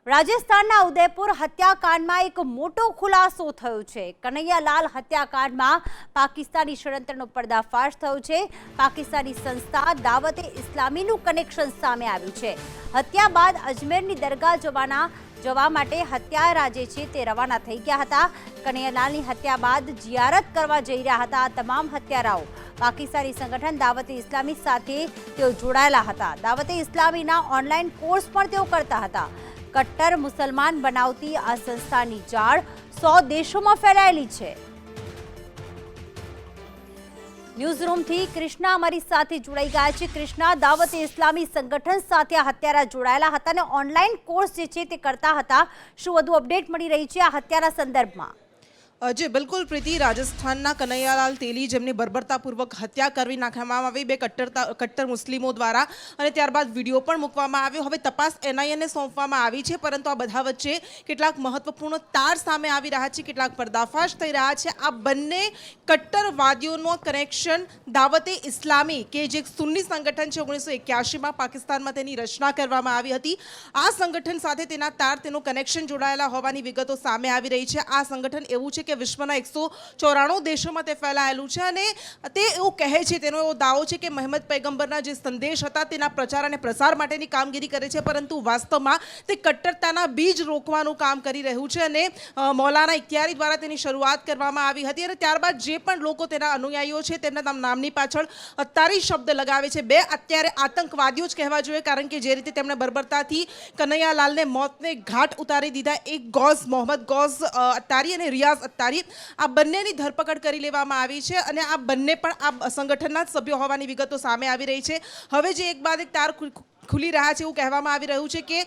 રાજસ્થાનના ઉદયપુર હત્યાકાંડમાં એક મોટો ખુલાસો થયો છે। કનૈયાલાલ હત્યાકાંડમાં પાકિસ્તાની ષડયંત્રનો પર્દાફાશ થયો છે। પાકિસ્તાની સંસ્થા દાવતે ઇસ્લામીનું કનેક્શન સામે આવ્યું છે। હત્યા બાદ અજમેરની દરગાહ જવા માટે હત્યારા જે છે તે રવાના થઈ ગયા હતા। કનૈયાલાલની હત્યા બાદ જિયારત કરવા જઈ રહ્યા હતા। આ તમામ હત્યારાઓ પાકિસ્તાની સંગઠન દાવતે ઇસ્લામી સાથે તેઓ જોડાયેલા હતા। દાવતે ઇસ્લામીના ઓનલાઈન કોર્સ પણ તેઓ કરતા હતા। કટ્ટર મુસલમાન બનાવતી આ સંસ્થાની જાળ 100 દેશોમાં ફેલાયેલી છે। ન્યૂઝરૂમથી કૃષ્ણા અમારી સાથે જોડાઈ ગયા છે। કૃષ્ણા, દાવતે ઇસ્લામી સંગઠન સાથે આ હત્યારા જોડાયેલા હતા અને ઓનલાઈન કોર્સ જે છે તે કરતા હતા। શું વધુ અપડેટ મળી રહી છે આ હત્યાના સંદર્ભમાં? जी बिल्कुल प्रीति, राजस्थान कन्हैयालाल तेली जेमनी बर्बरतापूर्वक हत्या करवी नाखवामां आवी बे कट्टर मुस्लिमों द्वारा अने त्यारबाद विडियो पण मूकवामां आव्यो। हवे तपास एनआईए ने सोंपवामां आवी छे, परंतु आ बधा वच्चे केटलाक महत्वपूर्ण तार सामे आवी रह्या छे, केटलाक पर्दाफाश थई रह्या छे। आ बंने कट्टरवादीओनो कनेक्शन दावते इस्लामी के जे सुन्नी संगठन छे 1981 में पाकिस्तान में तेनी रचना करवामां आवी हती। आ संगठन साथे तेना तार तेनो कनेक्शन जोड़ायेला होवानी विगतो सामे आवी रही छे। आ संगठन एवुं छे કે વિશ્વના 194 દેશોમાં તે ફેલાયેલું છે અને તે એવું કહે છે, તેનો એવો દાવો છે કે મહમદ પૈગંબરના જે સંદેશ હતા તેના પ્રચાર અને પ્રસાર માટેની કામગીરી કરે છે, પરંતુ વાસ્તવમાં તે કટ્ટરતાના બીજ રોકવાનું કામ કરી રહ્યું છે અને મૌલાના ઇખ્તિયારી દ્વારા તેની શરૂઆત કરવામાં આવી હતી અને ત્યારબાદ જે પણ લોકો તેના અનુયાયીઓ છે તેમના નામની પાછળ અત્તારી શબ્દ લગાવે છે। બે અત્યારે આતંકવાદીઓ જ કહેવા જોઈએ, કારણ કે જે રીતે તેમણે બર્બરતાથી કનૈયાલાલને મોતને ઘાટ ઉતારી દીધા, એક ગૌસ મોહમ્મદ ગૌસ અત્તારી અને રિયાઝ અત્તારી, આ બંનેની ધરપકડ કરી લેવામાં આવી છે અને આ બંને પણ આ સંગઠનના જ સભ્યો હોવાની વિગતો સામે આવી રહી છે। હવે જે એક બાદ એક તાર ખુલી રહ્યા છે એવું કહેવામાં આવી રહ્યું છે કે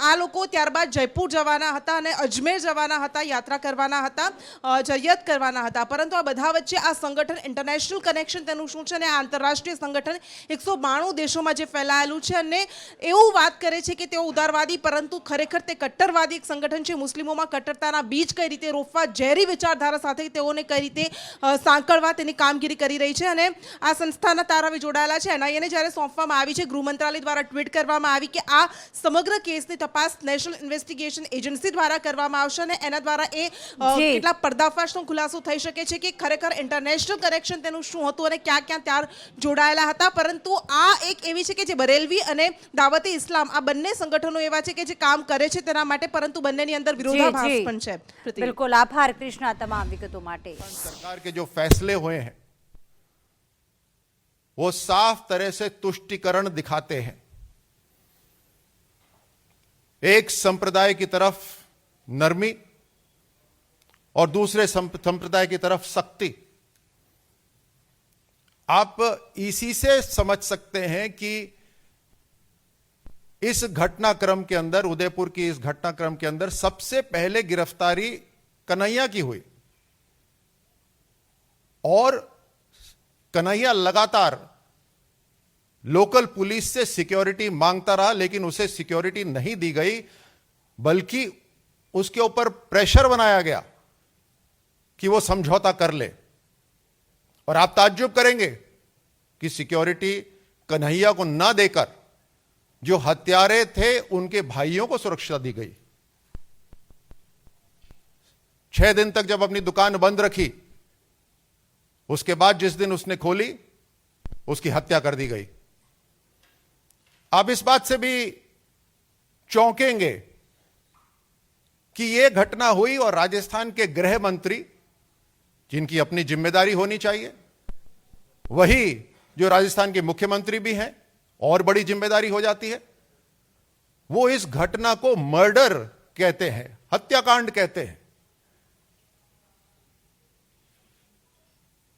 આ લોકો ત્યારબાદ જયપુર જવાના હતા અને અજમેર જવાના હતા, યાત્રા કરવાના હતા, જરિયત કરવાના હતા, પરંતુ આ બધા વચ્ચે આ સંગઠન ઇન્ટરનેશનલ કનેક્શન તેનું શું છે અને આ આંતરરાષ્ટ્રીય સંગઠન 192 દેશોમાં જે ફેલાયેલું છે અને એવું વાત કરે છે કે તેઓ ઉદારવાદી, પરંતુ ખરેખર તે કટ્ટરવાદી એક સંગઠન છે। મુસ્લિમોમાં કટ્ટરતાના બીજ કઈ રીતે રોપવા, ઝેરી વિચારધારા સાથે તેઓને કઈ રીતે સાંકળવા તેની કામગીરી કરી રહી છે અને આ સંસ્થાના તાર હવે જોડાયેલા છે। એનઆઈએને જ્યારે સોંપવામાં આવી છે, ગૃહ મંત્રાલય દ્વારા ટ્વીટ કરવામાં આવી કે આ સમગ્ર કેસની તપાસ નેશનલ ઇન્વેસ્ટિગેશન એજન્સી દ્વારા કરવામાં આવશે અને એના દ્વારા એ કેટલા પર્દાફાશનો ખુલાસો થઈ શકે છે કે ખરેખર ઇન્ટરનેશનલ કનેક્શન તેનું શું હતું અને ક્યાં ક્યાં ત્યાર જોડાયેલા હતા। પરંતુ આ એક એવી છે કે જે બરેલવી અને દાવતે ઇસ્લામ આ બંને સંગઠનો એવા છે કે જે કામ કરે છે તેના માટે, પરંતુ બંનેની અંદર વિરોધાભાસ પણ છે। બિલકુલ, આભાર કૃષ્ણા તમામ વિગતો માટે। सरकार के जो फैसले हुए हैं वो साफ तरह से तुष्टिकरण दिखाते हैं। एक संप्रदाय की तरफ नरमी और दूसरे संप्रदाय की तरफ सख्ती। आप इसी से समझ सकते हैं कि इस घटनाक्रम के अंदर, उदयपुर की इस घटनाक्रम के अंदर सबसे पहले गिरफ्तारी कन्हैया की हुई और कन्हैया लगातार लोकल पुलिस से सिक्योरिटी मांगता रहा, लेकिन उसे सिक्योरिटी नहीं दी गई, बल्कि उसके ऊपर प्रेशर बनाया गया कि वो समझौता कर ले। और आप ताज्जुब करेंगे कि सिक्योरिटी कन्हैया को ना देकर जो हत्यारे थे उनके भाइयों को सुरक्षा दी गई। 6 दिन तक जब अपनी दुकान बंद रखी, उसके बाद जिस दिन उसने खोली उसकी हत्या कर दी गई। आप इस बात से भी चौंकेंगे कि यह घटना हुई और राजस्थान के गृह मंत्री, जिनकी अपनी जिम्मेदारी होनी चाहिए, वही जो राजस्थान के मुख्यमंत्री भी हैं, और बड़ी जिम्मेदारी हो जाती है, वो इस घटना को मर्डर कहते हैं, हत्याकांड कहते हैं।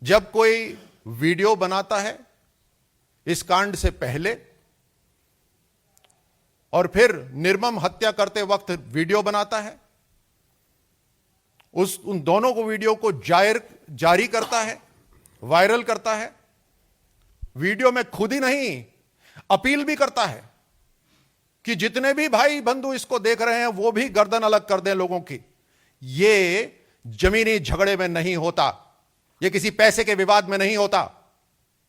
जब कोई वीडियो बनाता है इस कांड से पहले और फिर निर्मम हत्या करते वक्त वीडियो बनाता है, उन दोनों को वीडियो को जारी करता है, वायरल करता है, वीडियो में खुद ही नहीं अपील भी करता है कि जितने भी भाई बंधु इसको देख रहे हैं वो भी गर्दन अलग कर दें लोगों की। ये जमीनी झगड़े में नहीं होता, ये किसी पैसे के विवाद में नहीं होता।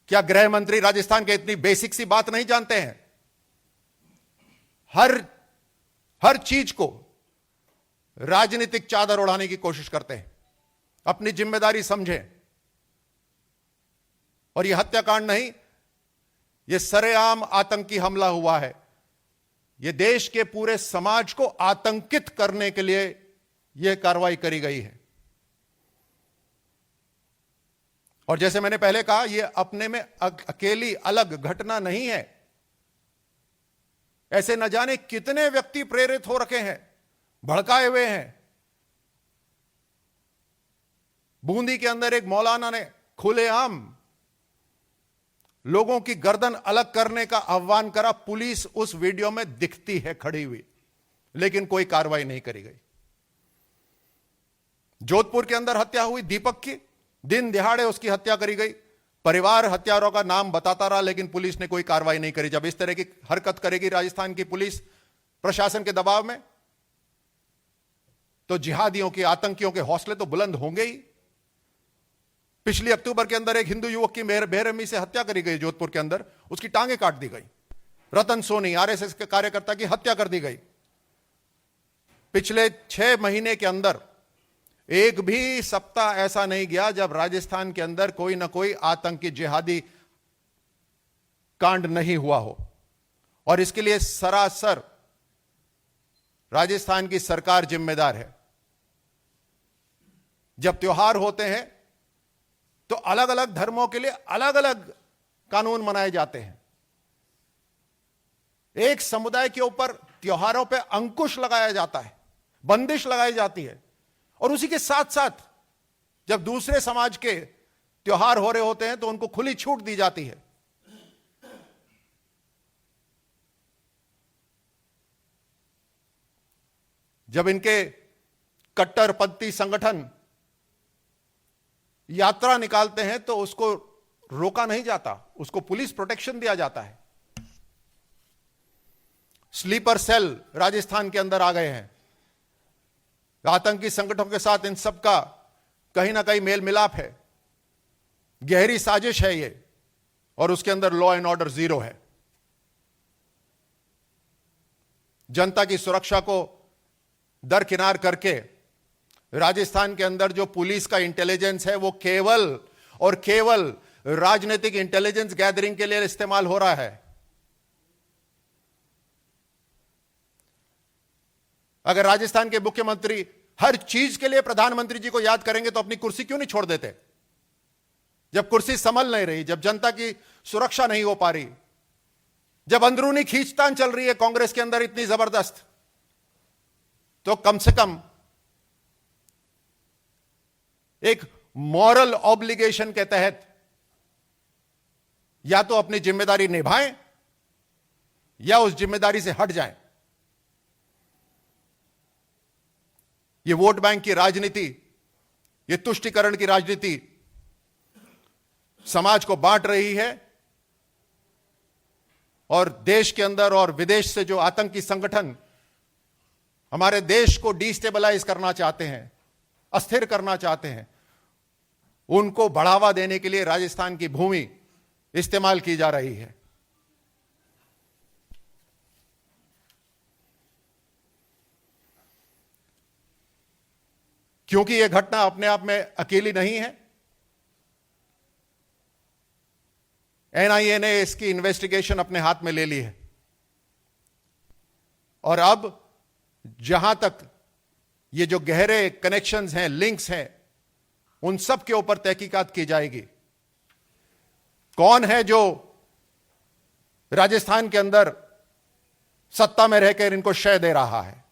क्या गृह मंत्री राजस्थान के इतनी बेसिक सी बात नहीं जानते हैं? हर हर चीज को राजनीतिक चादर उड़ाने की कोशिश करते हैं। अपनी जिम्मेदारी समझें। और यह हत्याकांड नहीं, यह सरेआम आतंकी हमला हुआ है। यह देश के पूरे समाज को आतंकित करने के लिए यह कार्रवाई करी गई है। और जैसे मैंने पहले कहा, यह अपने में अकेली अलग घटना नहीं है। ऐसे न जाने कितने व्यक्ति प्रेरित हो रखे हैं, भड़काए हुए हैं। बूंदी के अंदर एक मौलाना ने खुलेआम लोगों की गर्दन अलग करने का आह्वान करा। पुलिस उस वीडियो में दिखती है खड़ी हुई, लेकिन कोई कार्रवाई नहीं करी गई। जोधपुर के अंदर हत्या हुई दीपक की, दिन दिहाड़े उसकी हत्या करी गई। परिवार हत्यारों का नाम बताता रहा, लेकिन पुलिस ने कोई कार्रवाई नहीं करी। जब इस तरह की हरकत करेगी राजस्थान की पुलिस प्रशासन के दबाव में, तो जिहादियों के, आतंकियों के हौसले तो बुलंद होंगे ही। पिछली अक्टूबर के अंदर एक हिंदू युवक की बेरहमी से हत्या करी गई जोधपुर के अंदर, उसकी टांगें काट दी गई। रतन सोनी आरएसएस के कार्यकर्ता की हत्या कर दी गई। पिछले 6 महीने के अंदर एक भी सप्ताह ऐसा नहीं गया जब राजस्थान के अंदर कोई ना कोई आतंकी जिहादी कांड नहीं हुआ हो। और इसके लिए सरासर राजस्थान की सरकार जिम्मेदार है। जब त्योहार होते हैं तो अलग अलग धर्मों के लिए अलग अलग कानून मनाए जाते हैं। एक समुदाय के ऊपर त्योहारों पे अंकुश लगाया जाता है, बंदिश लगाई जाती है। और उसी के साथ साथ जब दूसरे समाज के त्योहार हो रहे होते हैं तो उनको खुली छूट दी जाती है। जब इनके कट्टरपंथी संगठन यात्रा निकालते हैं तो उसको रोका नहीं जाता, उसको पुलिस प्रोटेक्शन दिया जाता है। स्लीपर सेल राजस्थान के अंदर आ गए हैं। आतंकी संगठनों के साथ इन सब का कहीं ना कहीं मेल मिलाप है, गहरी साजिश है ये, और उसके अंदर लॉ एंड ऑर्डर जीरो है। जनता की सुरक्षा को दरकिनार करके राजस्थान के अंदर जो पुलिस का इंटेलिजेंस है वो केवल और केवल राजनीतिक इंटेलिजेंस गैदरिंग के लिए इस्तेमाल हो रहा है। अगर राजस्थान के मुख्यमंत्री हर चीज के लिए प्रधानमंत्री जी को याद करेंगे तो अपनी कुर्सी क्यों नहीं छोड़ देते? जब कुर्सी संभल नहीं रही, जब जनता की सुरक्षा नहीं हो पा रही, जब अंदरूनी खींचतान चल रही है कांग्रेस के अंदर इतनी जबरदस्त, तो कम से कम एक मॉरल ऑब्लिगेशन के तहत या तो अपनी जिम्मेदारी निभाएं या उस जिम्मेदारी से हट जाएं। ये वोट बैंक की राजनीति, ये तुष्टीकरण की राजनीति समाज को बांट रही है। और देश के अंदर और विदेश से जो आतंकी संगठन हमारे देश को डिस्टेबलाइज करना चाहते हैं, अस्थिर करना चाहते हैं, उनको बढ़ावा देने के लिए राजस्थान की भूमि इस्तेमाल की जा रही है। क्योंकि यह घटना अपने आप में अकेली नहीं है। एनआईए ने इसकी इन्वेस्टिगेशन अपने हाथ में ले ली है और अब जहां तक ये जो गहरे कनेक्शंस हैं, लिंक्स हैं, उन सब के ऊपर तहकीकात की जाएगी। कौन है जो राजस्थान के अंदर सत्ता में रहकर इनको शय दे रहा है?